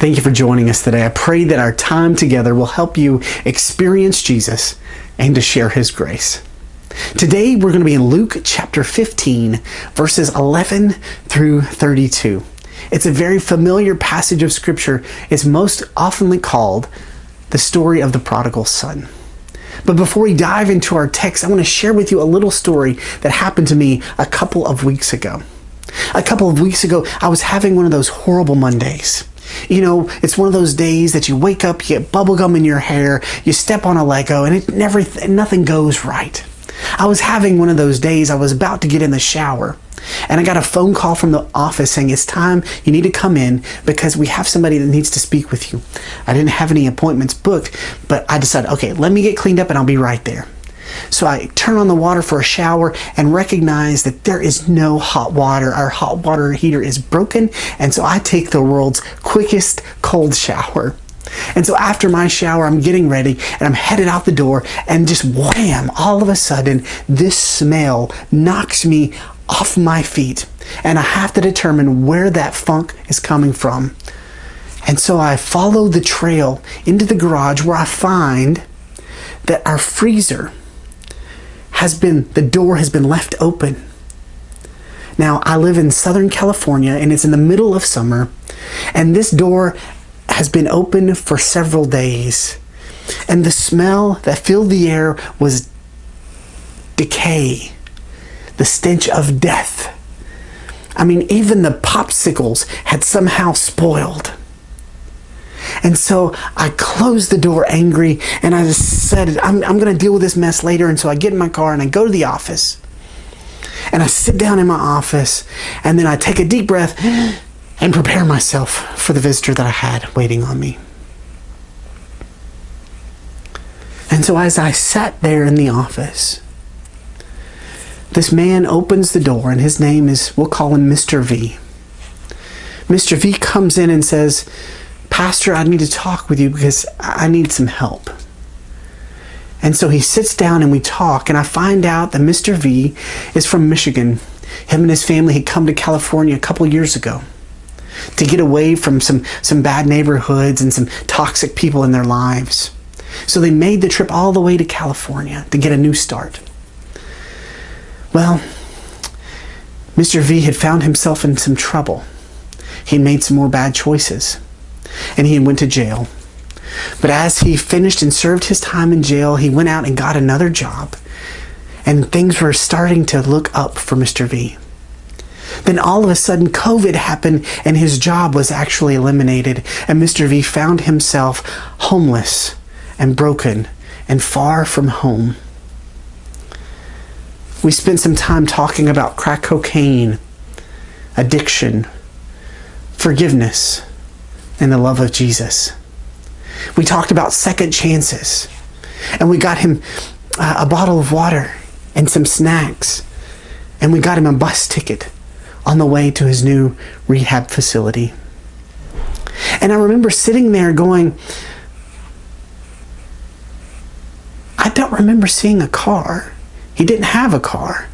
Thank you for joining us today. I pray that our time together will help you experience Jesus and to share his grace. Today we're going to be in Luke chapter 15, verses 11 through 32. It's a very familiar passage of scripture. It's most oftenly called the story of the prodigal son. But before we dive into our text, I want to share with you a little story that happened to me a couple of weeks ago. A couple of weeks ago, I was having one of those horrible Mondays. You know, it's one of those days that you wake up, you get bubble gum in your hair, you step on a Lego, and nothing goes right. I was having one of those days. I was about to get in the shower, and I got a phone call from the office saying, it's time, you need to come in because we have somebody that needs to speak with you. I didn't have any appointments booked, but I decided, okay, let me get cleaned up and I'll be right there. So I turn on the water for a shower and recognize that there is no hot water. Our hot water heater is broken, and so I take the world's quickest cold shower. And so after my shower, I'm getting ready and I'm headed out the door, and just wham, all of a sudden, this smell knocks me off my feet, and I have to determine where that funk is coming from. And so I follow the trail into the garage, where I find that our freezer the door has been left open. Now, I live in Southern California, and it's in the middle of summer, and this door has been open for several days, and the smell that filled the air was decay, the stench of death. I mean, even the popsicles had somehow spoiled. And so I closed the door angry, and I just said, I'm going to deal with this mess later. And so I get in my car and I go to the office, and I sit down in my office, and then I take a deep breath and prepare myself for the visitor that I had waiting on me. And so as I sat there in the office, this man opens the door, and his name is, we'll call him Mr. V. Mr. V comes in and says, Pastor, I need to talk with you because I need some help. And so he sits down and we talk, and I find out that Mr. V is from Michigan. Him and his family had come to California a couple years ago to get away from some bad neighborhoods and some toxic people in their lives. So they made the trip all the way to California to get a new start. Well, Mr. V had found himself in some trouble. He had made some more bad choices, and he went to jail. But as he finished and served his time in jail, he went out and got another job, and things were starting to look up for Mr. V. Then all of a sudden, COVID happened, and his job was actually eliminated, and Mr. V found himself homeless and broken and far from home. We spent some time talking about crack cocaine, addiction, forgiveness, and the love of Jesus. We talked about second chances, and we got him a bottle of water and some snacks, and we got him a bus ticket on the way to his new rehab facility. And I remember sitting there going, I don't remember seeing a car. He didn't have a car.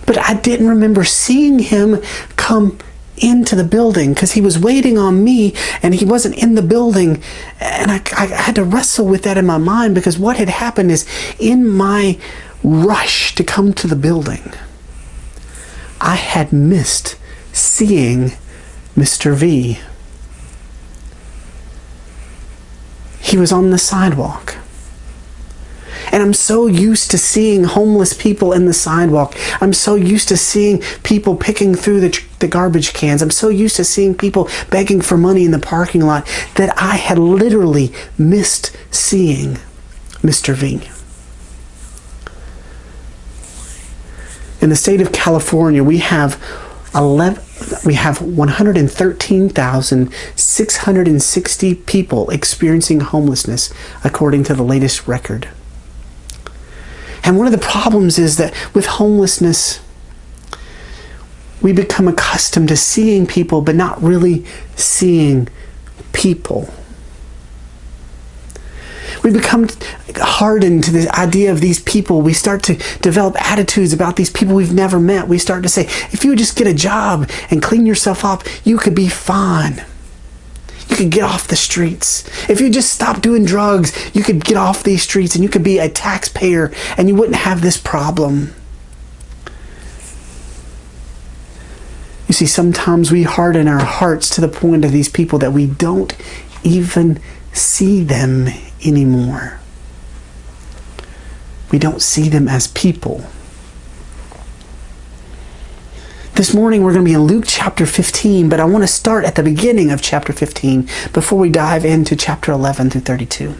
But I didn't remember seeing him come into the building, because he was waiting on me and he wasn't in the building. And I had to wrestle with that in my mind, because what had happened is, in my rush to come to the building, I had missed seeing Mr. V. He was on the sidewalk. And I'm so used to seeing homeless people in the sidewalk. I'm so used to seeing people picking through the garbage cans. I'm so used to seeing people begging for money in the parking lot that I had literally missed seeing Mr. V. In the state of California, we have 113,660 people experiencing homelessness, according to the latest record. And one of the problems is that with homelessness, we become accustomed to seeing people, but not really seeing people. We become hardened to the idea of these people. We start to develop attitudes about these people we've never met. We start to say, if you would just get a job and clean yourself up, you could be fine. You could get off the streets. If you just stop doing drugs, you could get off these streets and you could be a taxpayer and you wouldn't have this problem. You see, sometimes we harden our hearts to the point of these people that we don't even see them anymore. We don't see them as people. This morning we're going to be in Luke chapter 15, but I want to start at the beginning of chapter 15 before we dive into chapter 11 through 32.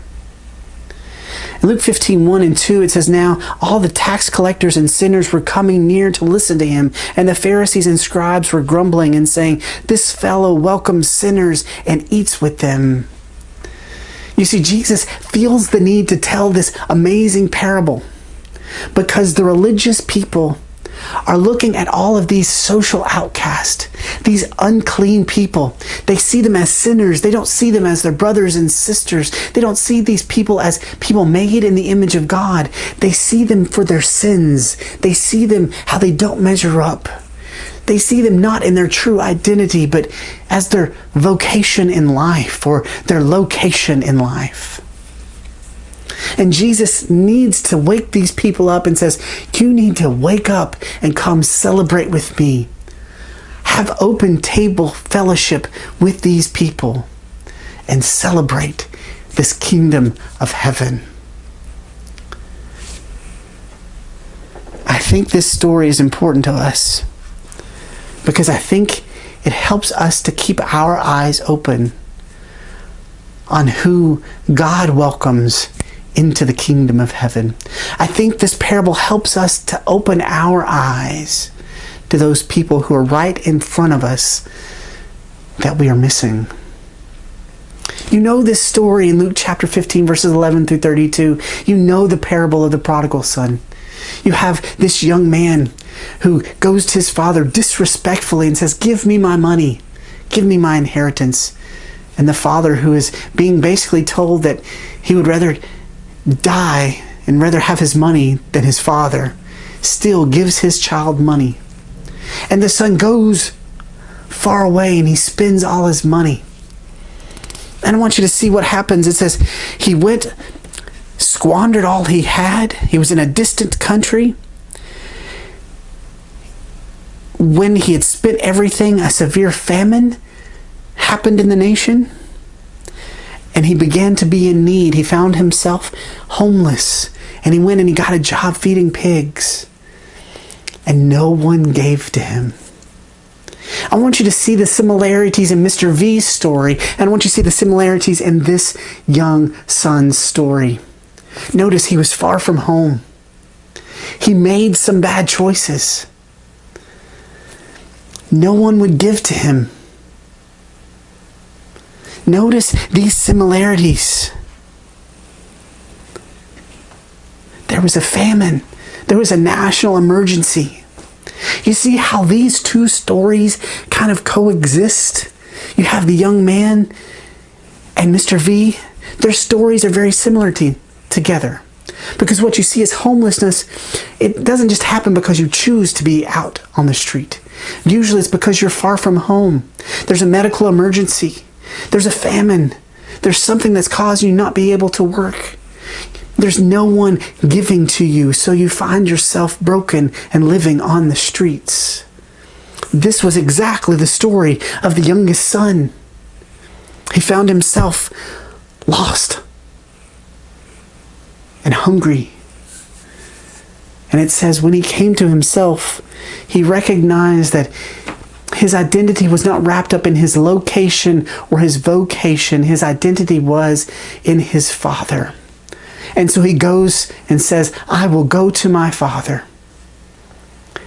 In Luke 15, 1 and 2, it says, "Now all the tax collectors and sinners were coming near to listen to him, and the Pharisees and scribes were grumbling and saying, 'This fellow welcomes sinners and eats with them.'" You see, Jesus feels the need to tell this amazing parable because the religious people are looking at all of these social outcasts, these unclean people. They see them as sinners. They don't see them as their brothers and sisters. They don't see these people as people made in the image of God. They see them for their sins. They see them how they don't measure up. They see them not in their true identity, but as their vocation in life or their location in life. And Jesus needs to wake these people up and says, you need to wake up and come celebrate with me. Have open table fellowship with these people and celebrate this kingdom of heaven. I think this story is important to us because I think it helps us to keep our eyes open on who God welcomes into the kingdom of heaven. I think this parable helps us to open our eyes to those people who are right in front of us that we are missing. You know this story in Luke chapter 15, verses 11 through 32. You know the parable of the prodigal son. You have this young man who goes to his father disrespectfully and says, give me my money, give me my inheritance. And the father, who is being basically told that he would rather die and rather have his money than his father, still gives his child money. And the son goes far away and he spends all his money. And I want you to see what happens. It says he went, squandered all he had. He was in a distant country. When he had spent everything, a severe famine happened in the nation. And he began to be in need. He found himself homeless. And he went and he got a job feeding pigs. And no one gave to him. I want you to see the similarities in Mr. V's story. And I want you to see the similarities in this young son's story. Notice he was far from home. He made some bad choices. No one would give to him. Notice these similarities. There was a famine. There was a national emergency. You see how these two stories kind of coexist? You have the young man and Mr. V. Their stories are very similar together. Because what you see is homelessness. It doesn't just happen because you choose to be out on the street. Usually it's because you're far from home. There's a medical emergency. There's a famine. There's something that's causing you not be able to work. There's no one giving to you, so you find yourself broken and living on the streets. This was exactly the story of the youngest son. He found himself lost and hungry. And it says when he came to himself, he recognized that his identity was not wrapped up in his location or his vocation. His identity was in his father. And so he goes and says, I will go to my father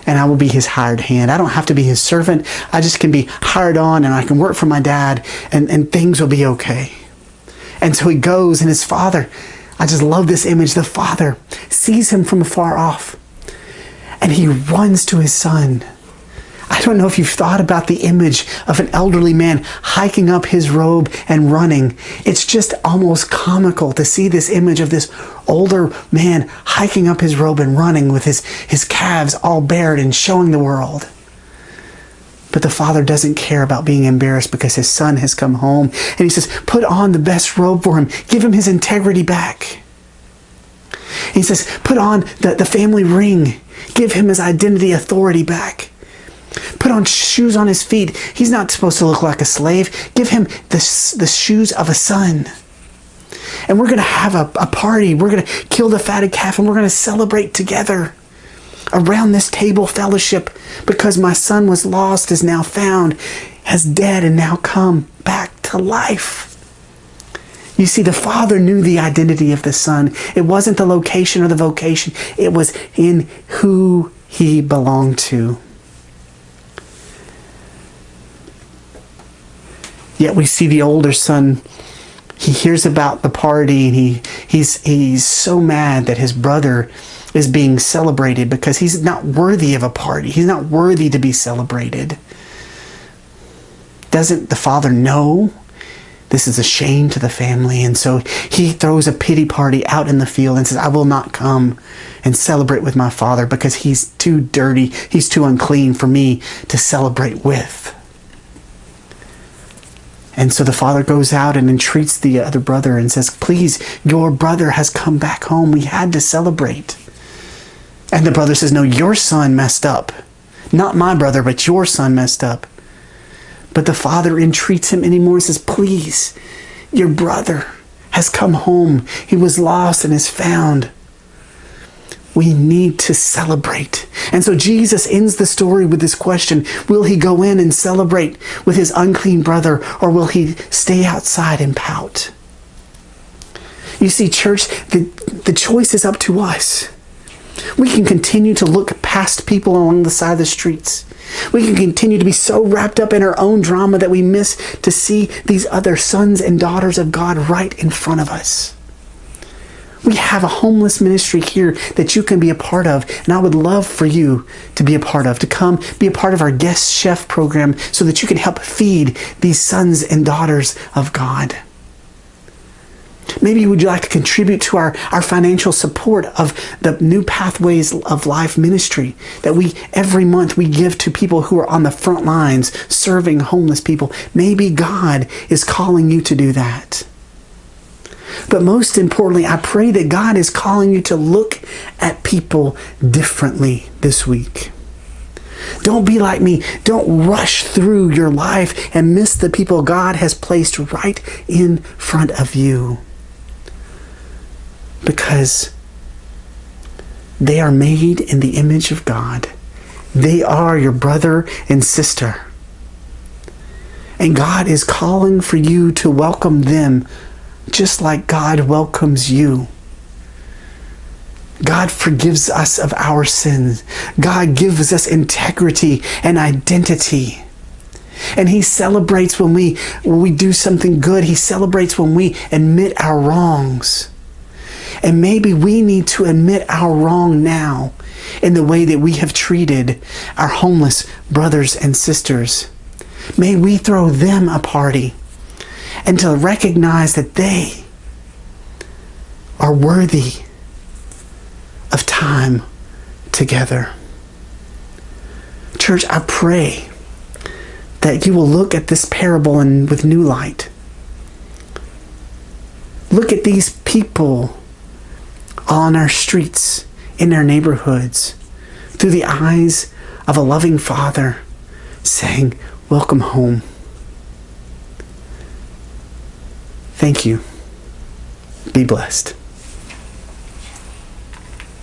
and I will be his hired hand. I don't have to be his servant. I just can be hired on and I can work for my dad and things will be okay. And so he goes and his father, I just love this image. The father sees him from afar off and he runs to his son. I don't know if you've thought about the image of an elderly man hiking up his robe and running. It's just almost comical to see this image of this older man hiking up his robe and running with his calves all bared and showing the world. But the father doesn't care about being embarrassed because his son has come home. And he says, put on the best robe for him. Give him his integrity back. He says, put on the family ring. Give him his identity, authority back. Put on shoes on his feet. He's not supposed to look like a slave. Give him the shoes of a son. And we're going to have a party. We're going to kill the fatted calf and we're going to celebrate together around this table fellowship, because my son was lost, is now found, has dead, and now come back to life. You see, the father knew the identity of the son. It wasn't the location or the vocation. It was in who he belonged to. Yet we see the older son. He hears about the party and he's so mad that his brother is being celebrated because he's not worthy of a party. He's not worthy to be celebrated. Doesn't the father know this is a shame to the family? And so he throws a pity party out in the field and says, I will not come and celebrate with my father because he's too dirty. He's too unclean for me to celebrate with. And so the father goes out and entreats the other brother and says, please, your brother has come back home. We had to celebrate. And the brother says, no, your son messed up. Not my brother, but your son messed up. But the father entreats him anymore and says, please, your brother has come home. He was lost and is found. We need to celebrate. And so Jesus ends the story with this question: will he go in and celebrate with his unclean brother, or will he stay outside and pout? You see, church, the choice is up to us. We can continue to look past people along the side of the streets. We can continue to be so wrapped up in our own drama that we miss to see these other sons and daughters of God right in front of us. We have a homeless ministry here that you can be a part of, and I would love for you to be a part of, to come be a part of our guest chef program so that you can help feed these sons and daughters of God. Maybe would you like to contribute to our financial support of the New Pathways of Life ministry that every month we give to people who are on the front lines serving homeless people. Maybe God is calling you to do that. But most importantly, I pray that God is calling you to look at people differently this week. Don't be like me. Don't rush through your life and miss the people God has placed right in front of you. Because they are made in the image of God. They are your brother and sister. And God is calling for you to welcome them just like God welcomes you. God forgives us of our sins. God gives us integrity and identity. And he celebrates when we do something good. He celebrates when we admit our wrongs. And maybe we need to admit our wrong now in the way that we have treated our homeless brothers and sisters. May we throw them a party and to recognize that they are worthy of time together. Church, I pray that you will look at this parable and with new light. Look at these people on our streets, in our neighborhoods, through the eyes of a loving Father saying, welcome home. Thank you. Be blessed.